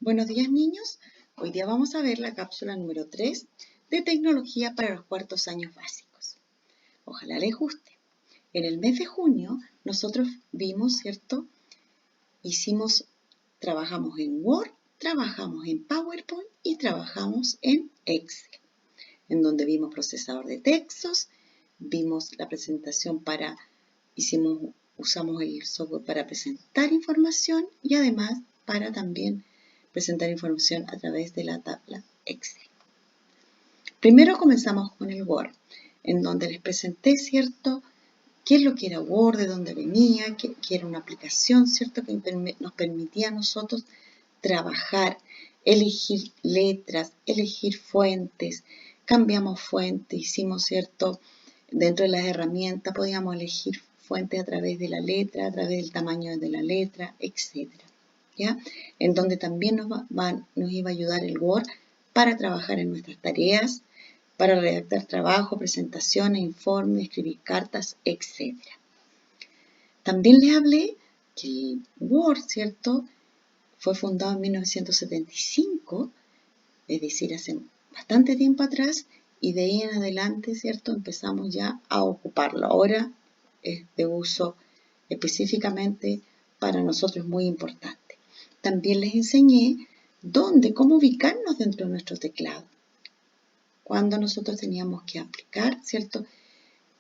Buenos días, niños. Hoy día vamos a ver la cápsula número 3 de tecnología para los cuartos años básicos. Ojalá les guste. En el mes de junio nosotros vimos, ¿cierto? Trabajamos en Word, trabajamos en PowerPoint y trabajamos en Excel, en donde vimos procesador de textos, vimos la presentación usamos el software para presentar información y además para también presentar información a través de la tabla Excel. Primero comenzamos con el Word, en donde les presenté, ¿cierto?, qué es lo que era Word, de dónde venía, que era una aplicación, ¿cierto?, que nos permitía a nosotros trabajar, elegir letras, elegir fuentes, cambiamos fuentes, hicimos, ¿cierto?, dentro de las herramientas podíamos elegir fuentes a través de la letra, a través del tamaño de la letra, etc. ¿Ya? En donde también nos iba a ayudar el Word para trabajar en nuestras tareas, para redactar trabajo, presentaciones, informes, escribir cartas, etc. También les hablé que el Word, ¿cierto?, fue fundado en 1975, es decir, hace bastante tiempo atrás, y de ahí en adelante, ¿cierto?, empezamos ya a ocuparlo. Ahora es de uso específicamente para nosotros muy importante. También les enseñé cómo ubicarnos dentro de nuestro teclado. Cuando nosotros teníamos que aplicar, ¿cierto?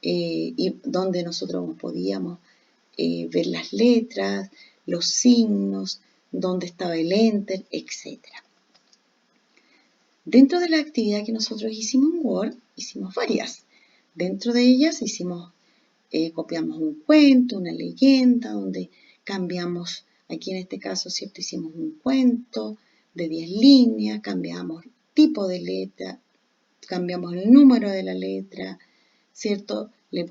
Y donde nosotros podíamos ver las letras, los signos, dónde estaba el enter, etc. Dentro de la actividad que nosotros hicimos en Word, hicimos varias. Dentro de ellas copiamos un cuento, una leyenda, donde cambiamos, aquí en este caso, ¿cierto?, hicimos un cuento de 10 líneas, cambiamos el tipo de letra, cambiamos el número de la letra, ¿cierto? Le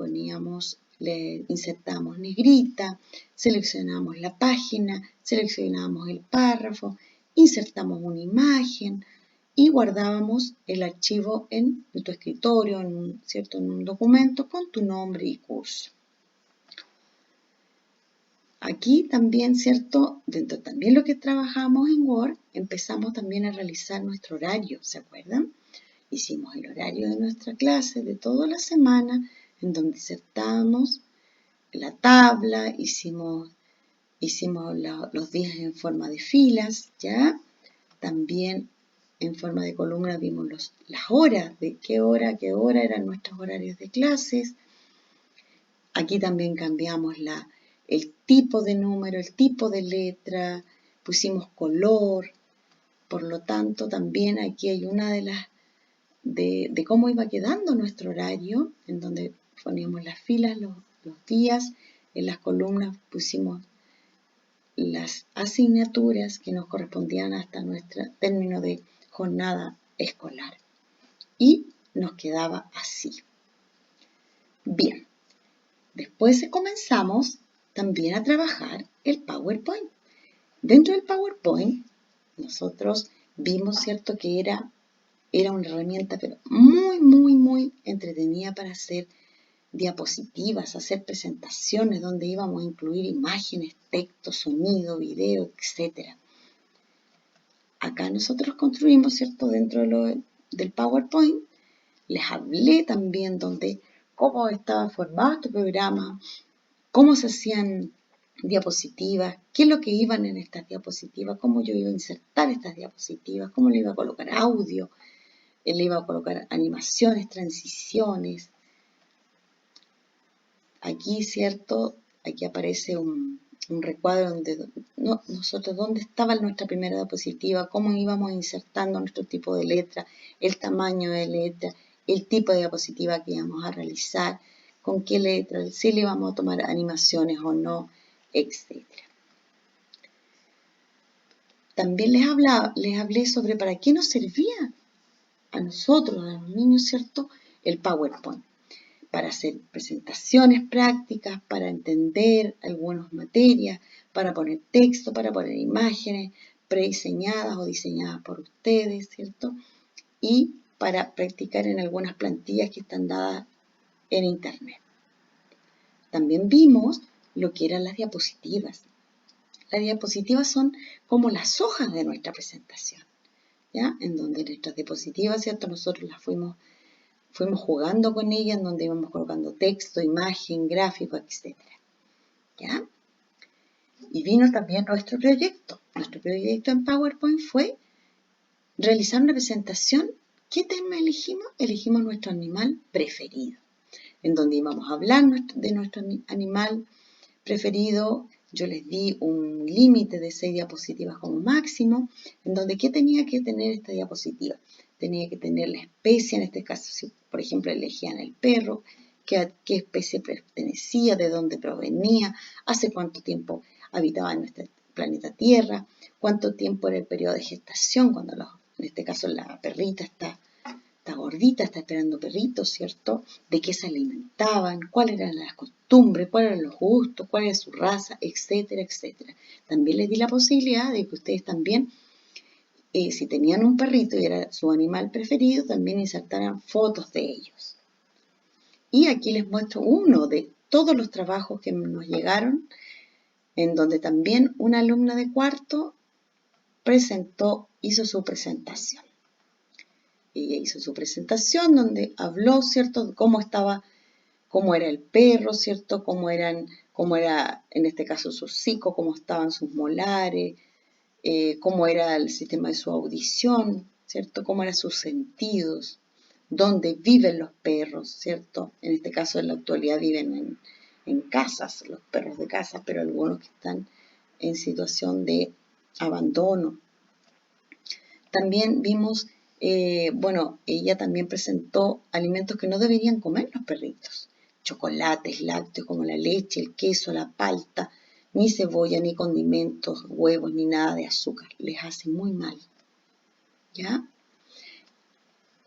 insertamos negrita, seleccionamos la página, seleccionamos el párrafo, insertamos una imagen y guardábamos el archivo en tu escritorio, en un documento con tu nombre y curso. Aquí también, ¿cierto? Dentro también lo que trabajamos en Word, empezamos también a realizar nuestro horario, ¿se acuerdan? Hicimos el horario de nuestra clase de toda la semana, en donde insertamos la tabla, hicimos los días en forma de filas, ¿ya? También en forma de columna vimos las horas, de qué hora a qué hora eran nuestros horarios de clases. Aquí también cambiamos el tipo de número, el tipo de letra, pusimos color. Por lo tanto, también aquí hay una de cómo iba quedando nuestro horario, en donde poníamos las filas, los días, en las columnas pusimos las asignaturas que nos correspondían hasta nuestro término de jornada escolar. Y nos quedaba así. Bien, después comenzamos también a trabajar el PowerPoint. Dentro del PowerPoint, nosotros vimos, ¿cierto?, que era una herramienta pero muy entretenida para hacer diapositivas, hacer presentaciones donde íbamos a incluir imágenes, texto, sonido, video, etc. Acá nosotros construimos, ¿cierto?, dentro del PowerPoint. Les hablé también cómo estaba formado este programa, cómo se hacían diapositivas, qué es lo que iban en estas diapositivas, cómo yo iba a insertar estas diapositivas, cómo le iba a colocar audio, le iba a colocar animaciones, transiciones. Aquí, ¿cierto? Aquí aparece un recuadro dónde estaba nuestra primera diapositiva, cómo íbamos insertando nuestro tipo de letra, el tamaño de letra, el tipo de diapositiva que íbamos a realizar, con qué letra, si le íbamos a tomar animaciones o no, etc. También les hablé sobre para qué nos servía a nosotros, a los niños, ¿cierto?, el PowerPoint. Para hacer presentaciones prácticas, para entender algunas materias, para poner texto, para poner imágenes prediseñadas o diseñadas por ustedes, ¿cierto? Y para practicar en algunas plantillas que están dadas en internet. También vimos lo que eran las diapositivas. Las diapositivas son como las hojas de nuestra presentación, ¿ya? En donde nuestras diapositivas, ¿cierto? Nosotros las fuimos jugando con ellas, en donde íbamos colocando texto, imagen, gráfico, etc. ¿Ya? Y vino también nuestro proyecto. Nuestro proyecto en PowerPoint fue realizar una presentación. ¿Qué tema elegimos? Elegimos nuestro animal preferido, en donde íbamos a hablar de nuestro animal preferido. Yo les di un límite de 6 diapositivas como máximo, en donde ¿qué tenía que tener esta diapositiva? Tenía que tener la especie, en este caso, si por ejemplo elegían el perro, qué especie pertenecía, de dónde provenía, hace cuánto tiempo habitaba en nuestro planeta Tierra, cuánto tiempo era el periodo de gestación, cuando en este caso la perrita está gordita, está esperando perritos, ¿cierto? De qué se alimentaban, cuáles eran las costumbres, cuáles eran los gustos, cuál era su raza, etcétera, etcétera. También les di la posibilidad de que ustedes también, si tenían un perrito y era su animal preferido, también insertaran fotos de ellos. Y aquí les muestro uno de todos los trabajos que nos llegaron, en donde también una alumna de cuarto hizo su presentación. Ella hizo su presentación donde habló, ¿cierto?, cómo era el perro, ¿cierto?, cómo era en este caso su hocico, cómo estaban sus molares, cómo era el sistema de su audición, ¿cierto?, cómo eran sus sentidos, dónde viven los perros, ¿cierto? En este caso, en la actualidad viven en casas, los perros de casa, pero algunos que están en situación de abandono. También vimos, ella también presentó alimentos que no deberían comer los perritos. Chocolates, lácteos como la leche, el queso, la palta, ni cebolla, ni condimentos, huevos, ni nada de azúcar. Les hace muy mal. ¿Ya?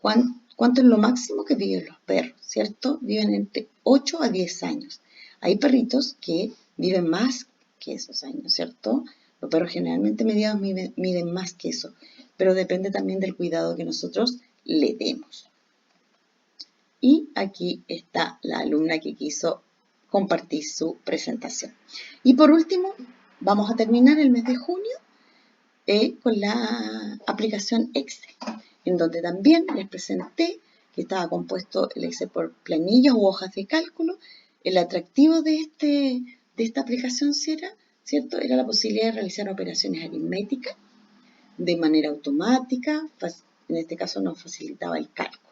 ¿Cuánto es lo máximo que viven los perros? ¿Cierto? Viven entre 8 a 10 años. Hay perritos que viven más que esos años, ¿cierto? Los perros generalmente medianos miden más que eso, pero depende también del cuidado que nosotros le demos. Y aquí está la alumna que quiso compartir su presentación. Y por último, vamos a terminar el mes de junio con la aplicación Excel, en donde también les presenté que estaba compuesto el Excel por planillas u hojas de cálculo. El atractivo de esta aplicación, ¿cierto?, era la posibilidad de realizar operaciones aritméticas de manera automática. En este caso nos facilitaba el cálculo.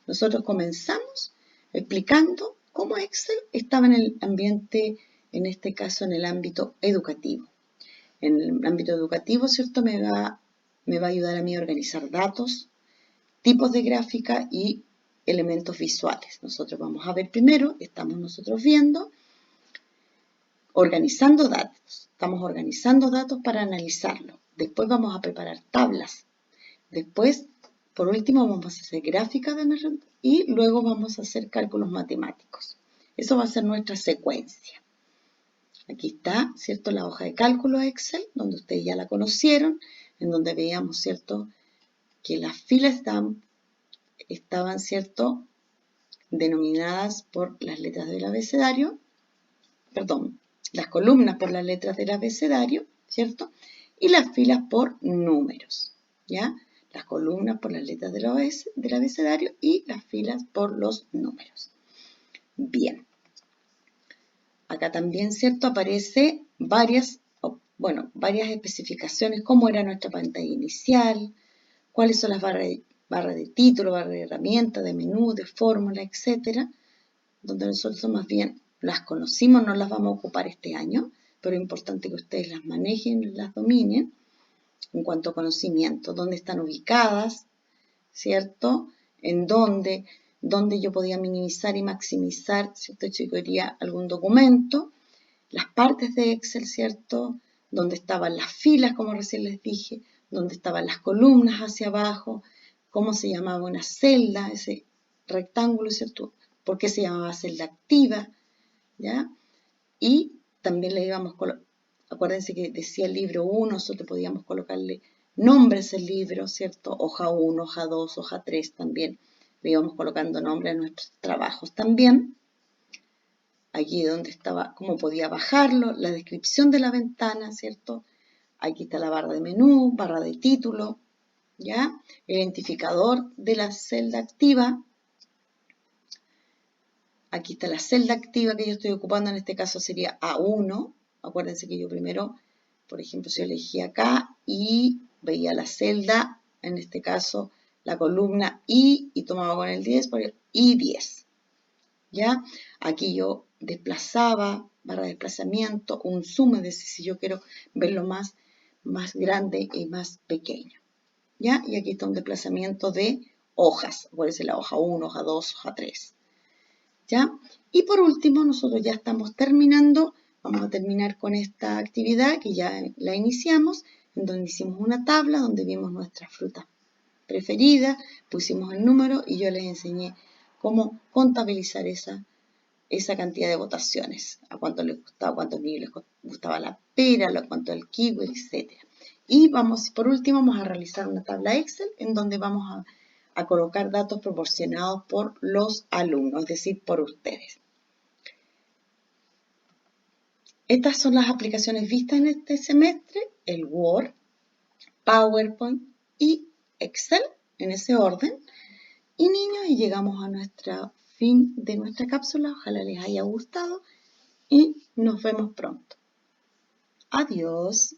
Nosotros comenzamos explicando cómo Excel estaba en el ambiente, en este caso en el ámbito educativo. En el ámbito educativo, ¿cierto?, me va a ayudar a mí a organizar datos, tipos de gráfica y elementos visuales. Nosotros vamos a ver primero, estamos nosotros viendo, organizando datos. Estamos organizando datos para analizarlos. Después vamos a preparar tablas. Después, por último, vamos a hacer gráficas y luego vamos a hacer cálculos matemáticos. Eso va a ser nuestra secuencia. Aquí está, ¿cierto?, la hoja de cálculo Excel, donde ustedes ya la conocieron, en donde veíamos, ¿cierto?, que las filas estaban, ¿cierto?, denominadas por las letras del abecedario, las columnas por las letras del abecedario, ¿cierto?, y las filas por números, ¿ya? Las columnas por las letras del abecedario y las filas por los números. Bien. Acá también, ¿cierto?, aparece varias especificaciones, cómo era nuestra pantalla inicial, cuáles son las barras de título, barras de herramientas, de menú, de fórmula, etcétera, donde nosotros más bien las conocimos, no las vamos a ocupar este año, pero es importante que ustedes las manejen, las dominen en cuanto a conocimiento, dónde están ubicadas, ¿cierto?, en dónde yo podía minimizar y maximizar, ¿cierto?, si quería algún documento, las partes de Excel, ¿cierto?, donde estaban las filas, como recién les dije, donde estaban las columnas hacia abajo, cómo se llamaba una celda, ese rectángulo, ¿cierto?, por qué se llamaba celda activa, ¿ya? Y también le íbamos acuérdense que decía el libro 1, nosotros podíamos colocarle nombres al libro, ¿cierto? Hoja 1, hoja 2, hoja 3 también. Le íbamos colocando nombres a nuestros trabajos también. aquí donde estaba, cómo podía bajarlo, la descripción de la ventana, ¿cierto? Aquí está la barra de menú, barra de título, ¿ya? El identificador de la celda activa. Aquí está la celda activa que yo estoy ocupando, en este caso sería A1. Acuérdense que yo primero, por ejemplo, si yo elegía acá y veía la celda, en este caso la columna I, y tomaba con el 10, por I10. ¿Ya? Aquí yo desplazaba, barra de desplazamiento, un zoom, es decir, si yo quiero verlo más grande y más pequeño. ¿Ya? Y aquí está un desplazamiento de hojas. Acuérdense la hoja 1, hoja 2, hoja 3. ¿Ya? Y por último, nosotros ya estamos terminando. Vamos a terminar con esta actividad que ya la iniciamos, en donde hicimos una tabla donde vimos nuestras frutas preferidas, pusimos el número y yo les enseñé cómo contabilizar esa cantidad de votaciones, a cuánto les gustaba, a cuántos niños les gustaba la pera, a cuánto el kiwi, etc. Y por último, vamos a realizar una tabla Excel en donde vamos a colocar datos proporcionados por los alumnos, es decir, por ustedes. Estas son las aplicaciones vistas en este semestre, el Word, PowerPoint y Excel, en ese orden. Y niños, y llegamos a nuestro fin de nuestra cápsula. Ojalá les haya gustado y nos vemos pronto. Adiós.